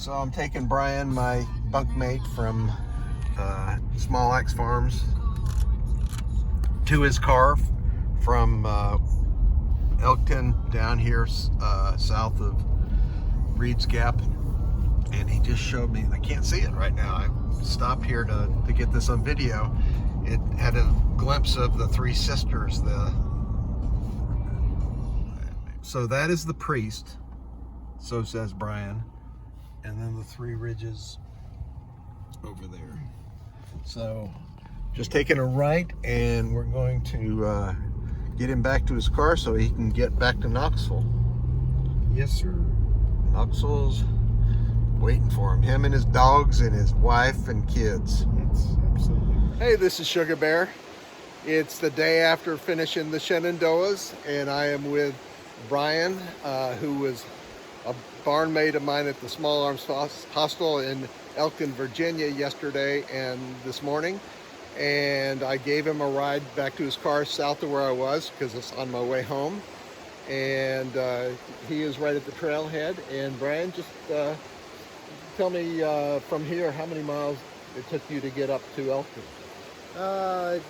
So I'm taking Brian, my bunkmate from Small Axe Farms, to his car from Elkton down here south of Reed's Gap, and he just showed me, I can't see it right now, I stopped here to get this on video. It had a glimpse of the Three Sisters. So that is the priest, so says Brian, and then the three ridges over there. So just taking a right, and we're going to get him back to his car so he can get back to Knoxville. Yes, sir. Knoxville's waiting for him and his dogs and his wife and kids. It's absolutely. Hey, this is Sugar Bear. It's the day after finishing the Shenandoahs, and I am with Brian, who was a barnmate of mine at the Small Axe Farms Hostel in Elkton, Virginia yesterday and this morning. And I gave him a ride back to his car south of where I was because it's on my way home. And he is right at the trailhead. And Brian, just tell me from here how many miles it took you to get up to Elkton.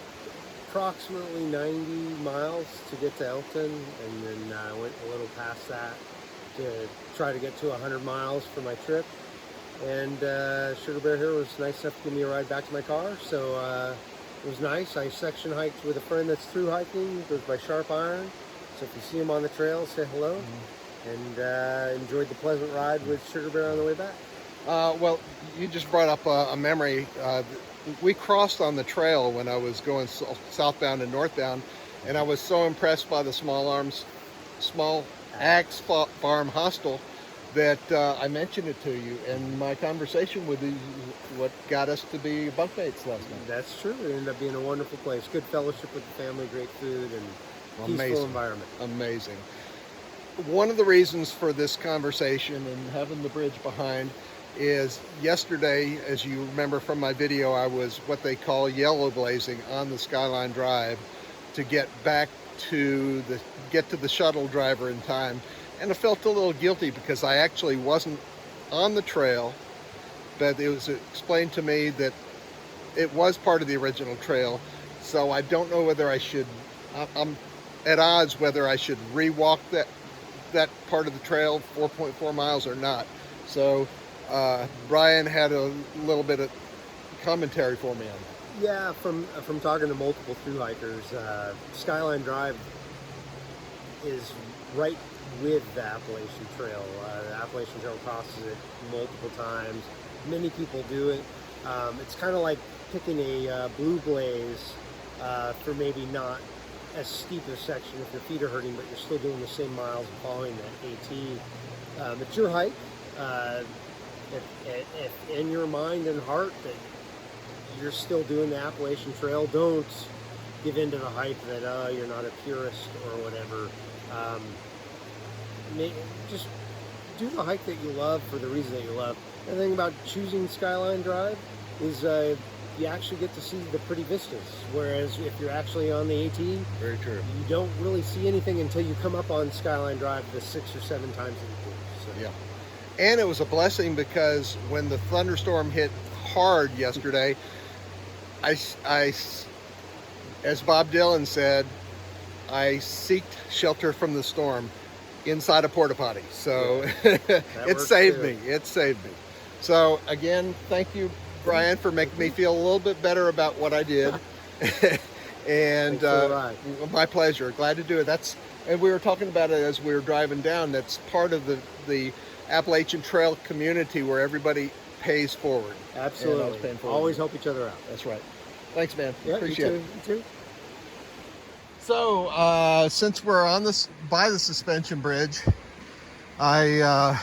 Approximately 90 miles to get to Elkton, and then I went a little past that to try to get to 100 miles for my trip. And Sugar Bear here was nice enough to give me a ride back to my car, so it was nice. I section hiked with a friend that's through hiking, goes by Sharp Iron, so if you see him on the trail, say hello. And enjoyed the pleasant ride with Sugar Bear on the way back. Well, you just brought up a memory. We crossed on the trail when I was going southbound and northbound, and I was so impressed by the Small Axe Farm Hostel that I mentioned it to you, and my conversation with you is what got us to be bunkmates last night. That's true. It ended up being a wonderful place. Good fellowship with the family, great food, and peaceful environment. Amazing. One of the reasons for this conversation and having the bridge behind is yesterday, as you remember from my video, I was what they call yellow blazing on the Skyline Drive to get back to the shuttle driver in time. And I felt a little guilty because I actually wasn't on the trail, but it was explained to me that it was part of the original trail. So I don't know whether I should, I'm at odds whether I should re-walk that part of the trail, 4.4 miles, or not. So Brian had a little bit of commentary for me on that. Yeah, from talking to multiple thru hikers, Skyline Drive is right with the Appalachian Trail. The Appalachian Trail crosses it multiple times. Many people do it. It's kind of like picking a blue blaze for maybe not as steep a section if your feet are hurting, but you're still doing the same miles and following that AT. It's your hike. If in your mind and heart that you're still doing the Appalachian Trail, don't give in to the hype that you're not a purist or whatever. Just do the hike that you love for the reason that you love. The thing about choosing Skyline Drive is you actually get to see the pretty vistas, whereas if you're actually on the AT, Very true. you don't really see anything until you come up on Skyline Drive the 6 or 7 times that you do. So. Yeah. And it was a blessing because when the thunderstorm hit hard yesterday, I as Bob Dylan said, I seeked shelter from the storm inside a porta potty. So it saved me. It saved me. So again, thank you, Brian, for making me feel a little bit better about what I did. And my pleasure. Glad to do it. And we were talking about it as we were driving down. That's part of the Appalachian Trail community where everybody pays forward. Absolutely. Always help each other out. That's right. Thanks, man. Yeah, Appreciate it. You too. So, since we're on by the suspension bridge, I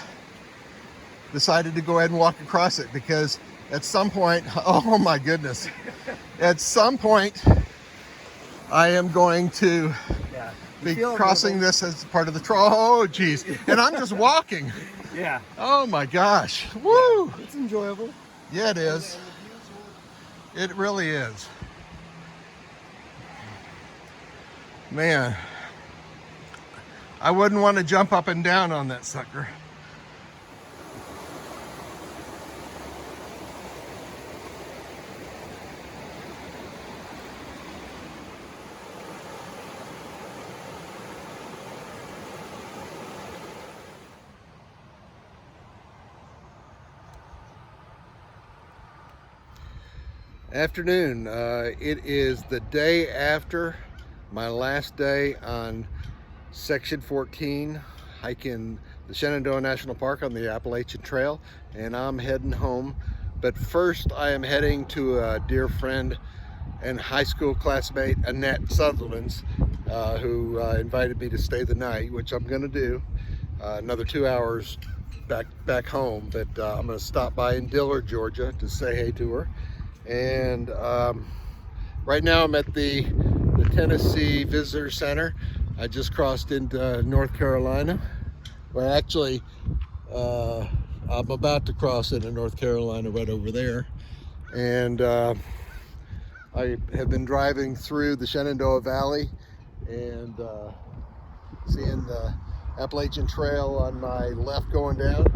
decided to go ahead and walk across it because at some point, oh my goodness, at some point, I am going to be crossing this as part of the trail. Oh, geez. And I'm just walking. Yeah. Oh my gosh. Woo! It's enjoyable. Yeah, it is. It really is. Man, I wouldn't want to jump up and down on that sucker. Afternoon. It is the day after my last day on Section 14, hiking the Shenandoah National Park on the Appalachian Trail, and I'm heading home. But first, I am heading to a dear friend and high school classmate, Annette Sutherland's, who invited me to stay the night, which I'm going to do. Another 2 hours back home, but I'm going to stop by in Dillard, Georgia, to say hey to her. And right now I'm at the Tennessee Visitor Center. I just crossed into North Carolina. Well, actually, I'm about to cross into North Carolina right over there. And I have been driving through the Shenandoah Valley and seeing the Appalachian Trail on my left going down.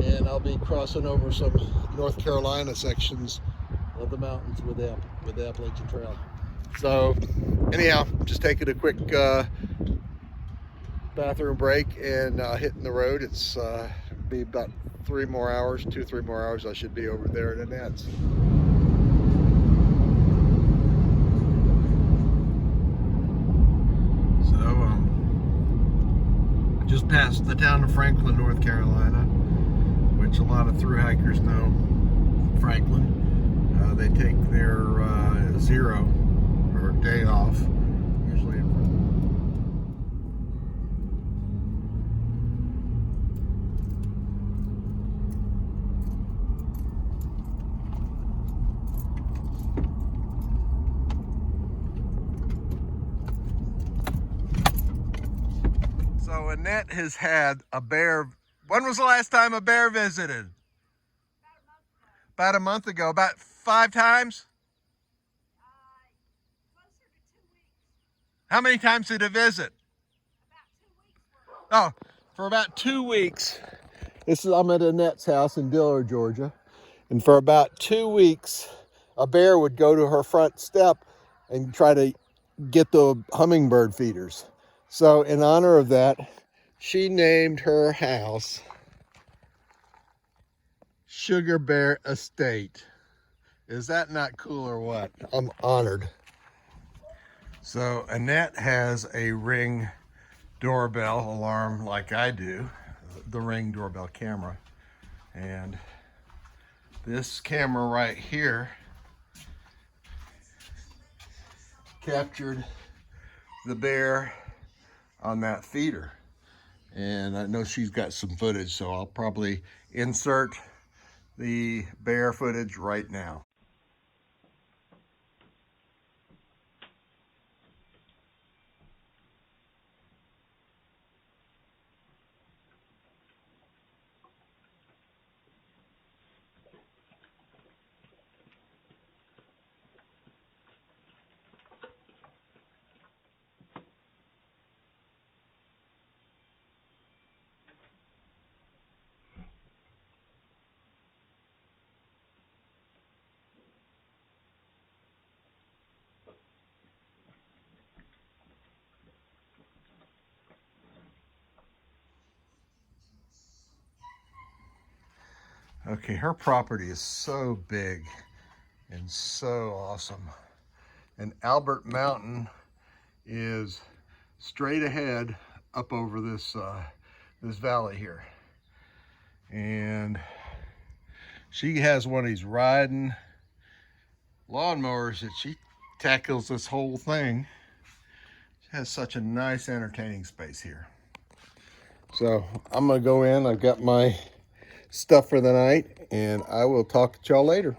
And I'll be crossing over some North Carolina sections of the mountains with the Appalachian Trail. So anyhow, just taking a quick bathroom break and hitting the road. It's be about 2 or 3 more hours I should be over there at Annette's. So I just passed the town of Franklin, North Carolina, which a lot of thru hikers know Franklin. They take their zero or day off, usually. So Annette has had a bear. When was the last time a bear visited? About a month ago. About 5 times? Closer to 2 weeks. How many times did it visit? About 2 weeks worth. Oh, for about 2 weeks. I'm at Annette's house in Dillard, Georgia. And for about 2 weeks, a bear would go to her front step and try to get the hummingbird feeders. So in honor of that, she named her house Sugar Bear Estate. Is that not cool or what? I'm honored. So Annette has a Ring doorbell alarm like I do, the Ring doorbell camera. And this camera right here captured the bear on that feeder. And I know she's got some footage, so I'll probably insert the bear footage right now. Okay, her property is so big and so awesome. And Albert Mountain is straight ahead up over this this valley here. And she has one of these riding lawnmowers that she tackles this whole thing. She has such a nice entertaining space here. So I'm gonna go in. I've got my stuff for the night, and I will talk to y'all later.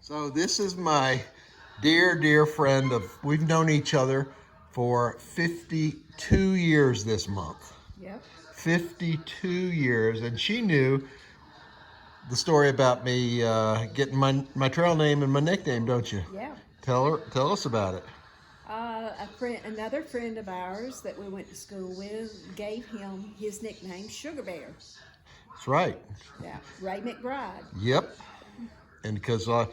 So this is my dear friend we've known each other for 52 years this month. Yep. 52 years, and she knew the story about me getting my trail name and my nickname, don't you? Yeah. Tell us about it. Another friend of ours that we went to school with gave him his nickname, Sugar Bear. That's right. Yeah, Ray McBride. Yep. And because it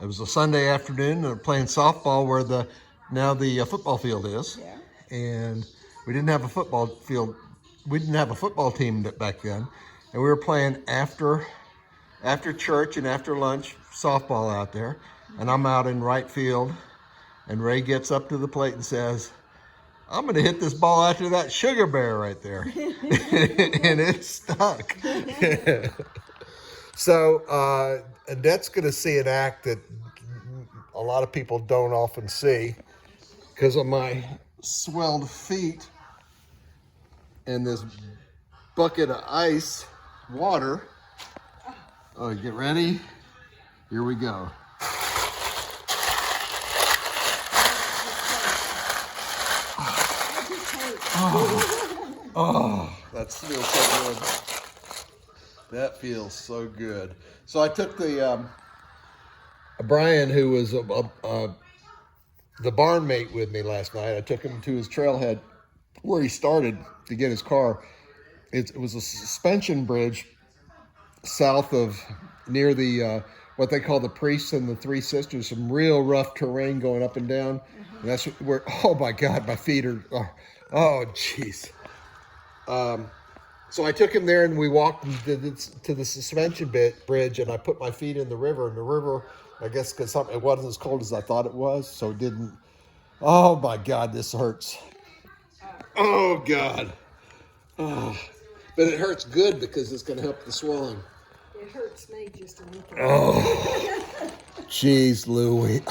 was a Sunday afternoon, and playing softball where the football field is. Yeah. And we didn't have a football field. We didn't have a football team back then, and we were playing after church and after lunch softball out there. and I'm out in right field, and Ray gets up to the plate and says, I'm going to hit this ball after that sugar bear right there. And it stuck. So Annette's going to see an act that a lot of people don't often see because of my swelled feet and this bucket of ice water. Oh, get ready. Here we go. Oh, that feels so good. That feels so good. So I took the Brian, who was the barnmate with me last night. I took him to his trailhead where he started to get his car. It was a suspension bridge south of near the what they call the Priests and the Three Sisters. Some real rough terrain going up and down. And that's where. Oh my God, my feet are. Oh jeez. So I took him there and we walked to the suspension bridge, and I put my feet in the river. And the river, I guess because it wasn't as cold as I thought it was, so it didn't. Oh my God, this hurts. Oh God. Oh. But it hurts good because it's going to help the swelling. It hurts me just a little. Oh, jeez, Louie.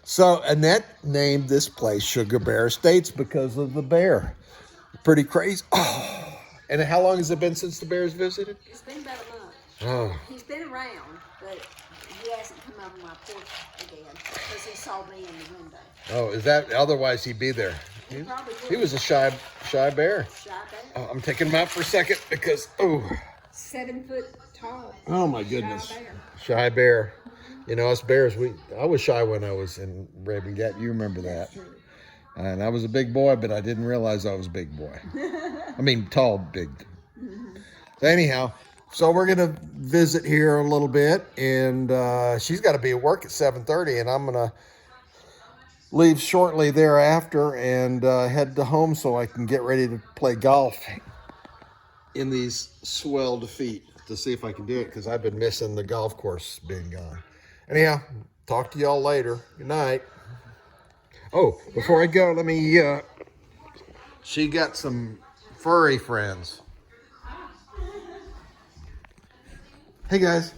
So Annette named this place Sugar Bear Estates because of the bear. Pretty crazy. Oh. And how long has it been since the bears visited? It's been about a month. Oh. He's been around, but he hasn't come over my porch again because he saw me in the window. Oh, is that? Otherwise, he'd be there. He probably would. He was a shy bear. Shy bear. Oh, I'm taking him out for a second because 7 foot tall. Oh my goodness. Shy bear. Shy bear. You know, us bears, I was shy when I was in Raven Gap. You remember that. True. And I was a big boy, but I didn't realize I was a big boy. I mean, tall, big. So anyhow, so we're going to visit here a little bit. And she's got to be at work at 7:30. And I'm going to leave shortly thereafter and head to home so I can get ready to play golf in these swelled feet to see if I can do it, because I've been missing the golf course being gone. Anyhow, talk to y'all later. Good night. Oh, before I go, let me, she got some furry friends. Hey guys.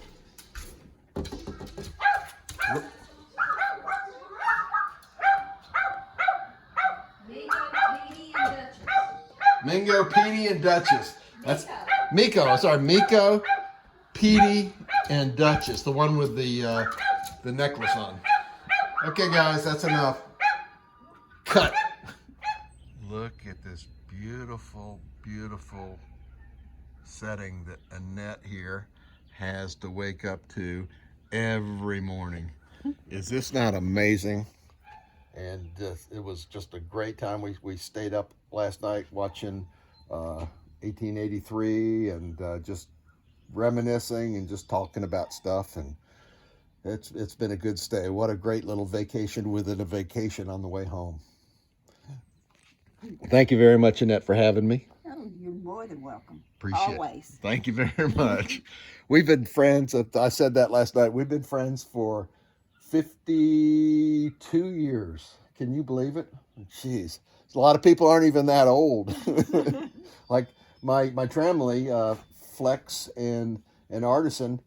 Mingo, Petey, and Duchess. That's Miko. Sorry, Miko, Petey, and Duchess. The one with the necklace on. Okay, guys, that's enough. Cut. Look at this beautiful, beautiful setting that Annette here has to wake up to every morning. Is this not amazing? And it was just a great time. We stayed up last night watching 1883 and just reminiscing and just talking about stuff. And it's been a good stay. What a great little vacation within a vacation on the way home. Thank you very much, Annette, for having me. Oh, you're more than welcome. Appreciate it. Always. Thank you very much. We've been friends. I said that last night. We've been friends for 52 years. Can you believe it? Jeez. A lot of people aren't even that old. Like my family, Flex and Artisan,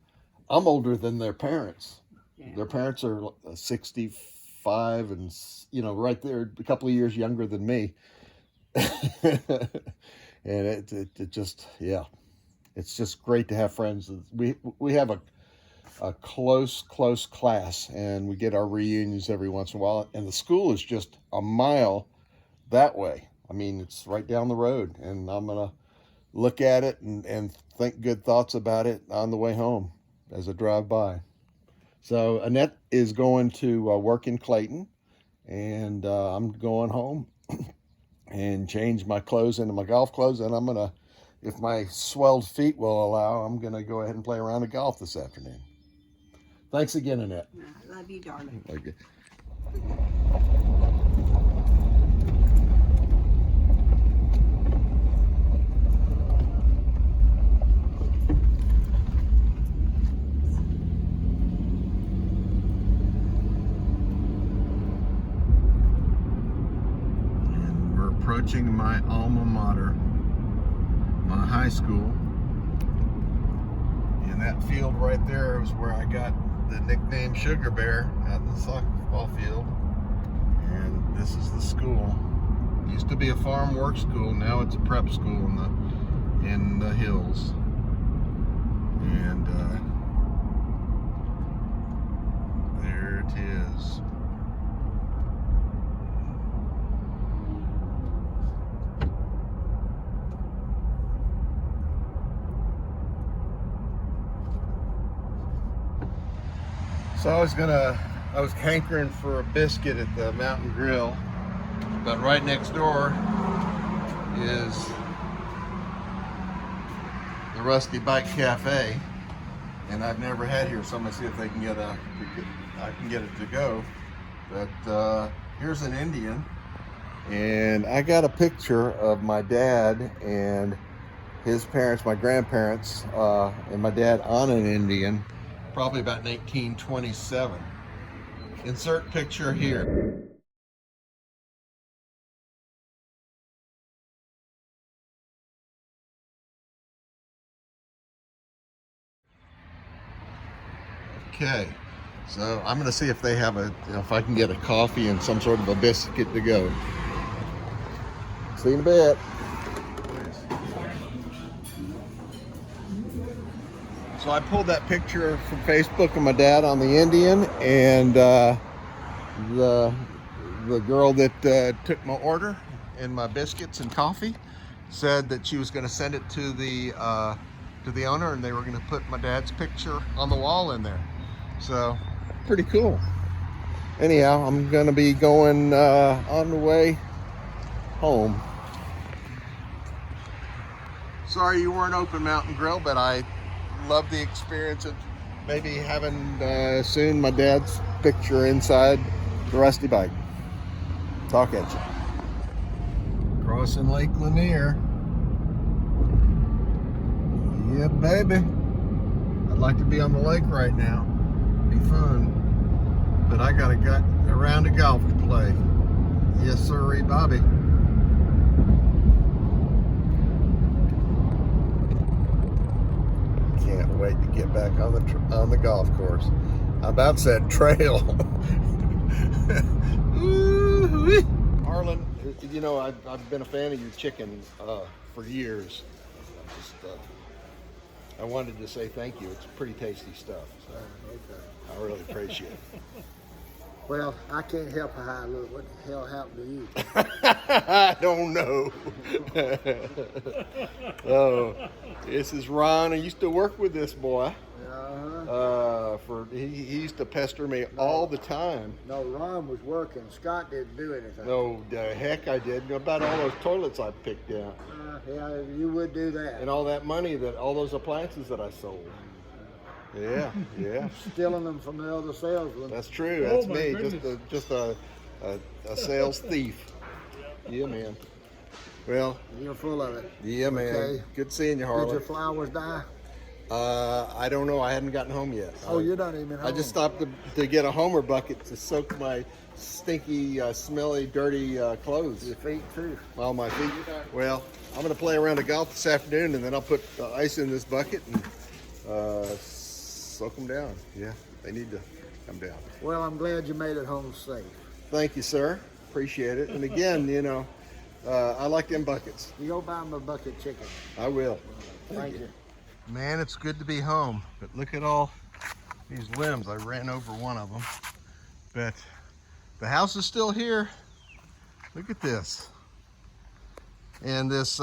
I'm older than their parents. Yeah. Their parents are 65 and, right there, a couple of years younger than me. And it just, yeah, it's just great to have friends. We have a close class, and we get our reunions every once in a while. And the school is just a mile that way. I mean, it's right down the road, and I'm gonna look at it and think good thoughts about it on the way home as I drive by. So Annette is going to work in Clayton, and I'm going home and change my clothes into my golf clothes, and I'm gonna, if my swelled feet will allow, I'm gonna go ahead and play around at golf this afternoon. Thanks again, Annette. I love you, darling. Okay. approaching my alma mater, my high school. And that field right there was where I got the nickname Sugar Bear, out in the softball field. And this is the school. It used to be a farm work school, now it's a prep school in the hills. And there it is. So I was hankering for a biscuit at the Mountain Grill, but right next door is the Rusty Bike Cafe, and I've never had here, so I'm gonna see if they can I can get it to go. But here's an Indian, and I got a picture of my dad and his parents, my grandparents, and my dad on an Indian, probably about 1927. Insert picture here. Okay, so I'm gonna see if they have if I can get a coffee and some sort of a biscuit to go. See you in a bit. So I pulled that picture from Facebook of my dad on the Indian, and the girl that took my order and my biscuits and coffee said that she was going to send it to the owner, and they were going to put my dad's picture on the wall in there. So pretty cool. Anyhow, I'm going to be going on the way home. Sorry you weren't open, Mountain Grill, but I love the experience of maybe having soon my dad's picture inside the Rusty Bike. Talk at you. Crossing Lake Lanier. Yeah, baby. I'd like to be on the lake right now. Be fun. But I got a round of golf to play. Yes, sirree, Bobby. Can't wait to get back on the golf course. I about said trail. Harlan, you know, I've been a fan of your chicken for years. I wanted to say thank you. It's pretty tasty stuff. So Okay. I really appreciate it. Well, I can't help how I look. What the hell happened to you? I don't know. Oh, this is Ron. I used to work with this boy. He used to pester me all the time. No, Ron was working. Scott didn't do anything. No, the heck I did. About all those toilets I picked out. Yeah, you would do that. And all that money, all those appliances that I sold. Yeah, yeah. Stealing them from the other salesmen. That's true. That's me. Just a sales thief. Yeah, man. Well, You're full of it. yeah, man. Okay. Good seeing you, Did Harlan. your flowers die? I don't know. I hadn't gotten home yet. Oh, you're not even home. I just stopped to get a Homer bucket to soak my stinky, smelly, dirty clothes. Your feet too. All my feet. Well, I'm going to play around the golf this afternoon, and then I'll put ice in this bucket and soak them down. Yeah, they need to come down. Well, I'm glad you made it home safe. Thank you, sir. Appreciate it. And again, you know, I like them buckets. You go buy me a bucket chicken. I will. Thank you. Man, it's good to be home, but look at all these limbs. I ran over one of them, but the house is still here. Look at this. And this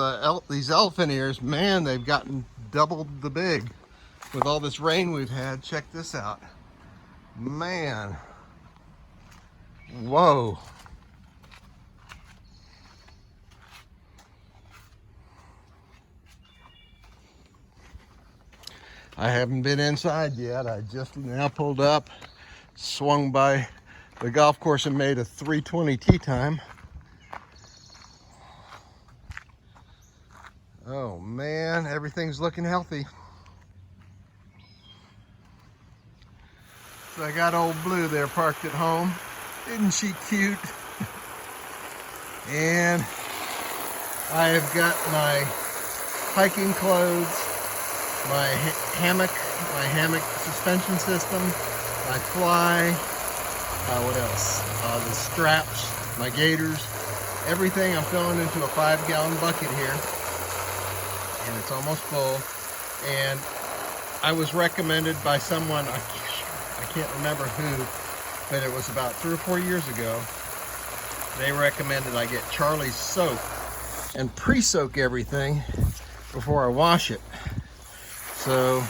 these elephant ears, man, they've gotten double the big with all this rain we've had. Check this out. Man. Whoa. I haven't been inside yet. I just now pulled up, swung by the golf course and made a 3:20 tee time. Oh man, everything's looking healthy. So I got old Blue there parked at home. Isn't she cute? And I have got my hiking clothes, my hammock suspension system, my fly, what else? The straps, my gaiters, everything I'm filling into a 5-gallon bucket here, and it's almost full. And I was recommended by someone, I can't remember who, but it was about 3 or 4 years ago. They recommended I get Charlie's soap and pre-soak everything before I wash it. So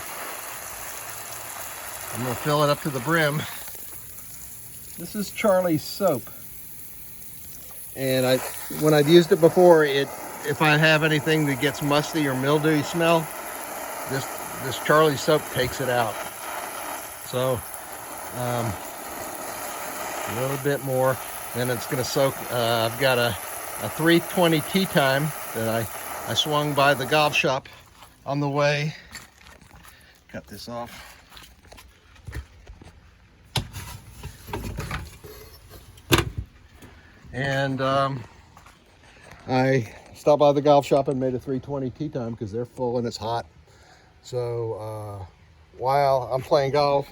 I'm gonna fill it up to the brim. This is Charlie's soap. And when I've used it before, if I have anything that gets musty or mildewy smell, this Charlie's soap takes it out. So a little bit more, then it's gonna soak. I've got a 320 tea time that I swung by the golf shop on the way. Cut this off. And I stopped by the golf shop and made a 320 tea time because they're full and it's hot. So while I'm playing golf,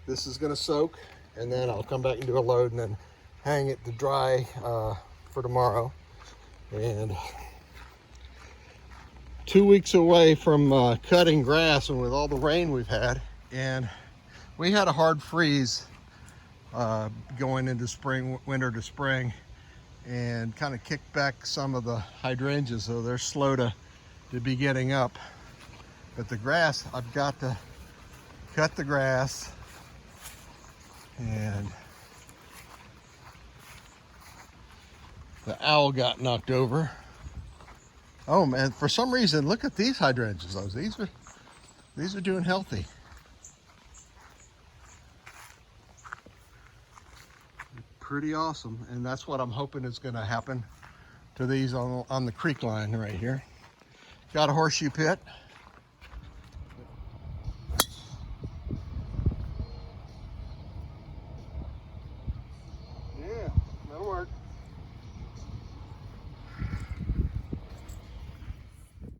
this is gonna soak, and then I'll come back and do a load and then hang it to dry for tomorrow. And 2 weeks away from cutting grass, and with all the rain we've had, and we had a hard freeze going into spring, winter to spring, and kind of kicked back some of the hydrangeas, so they're slow to be getting up. But the grass, I've got to cut the grass, and the owl got knocked over. Oh man, for some reason, look at these hydrangeas. These are doing healthy. Pretty awesome, and that's what I'm hoping is going to happen to these on the creek line right here. Got a horseshoe pit.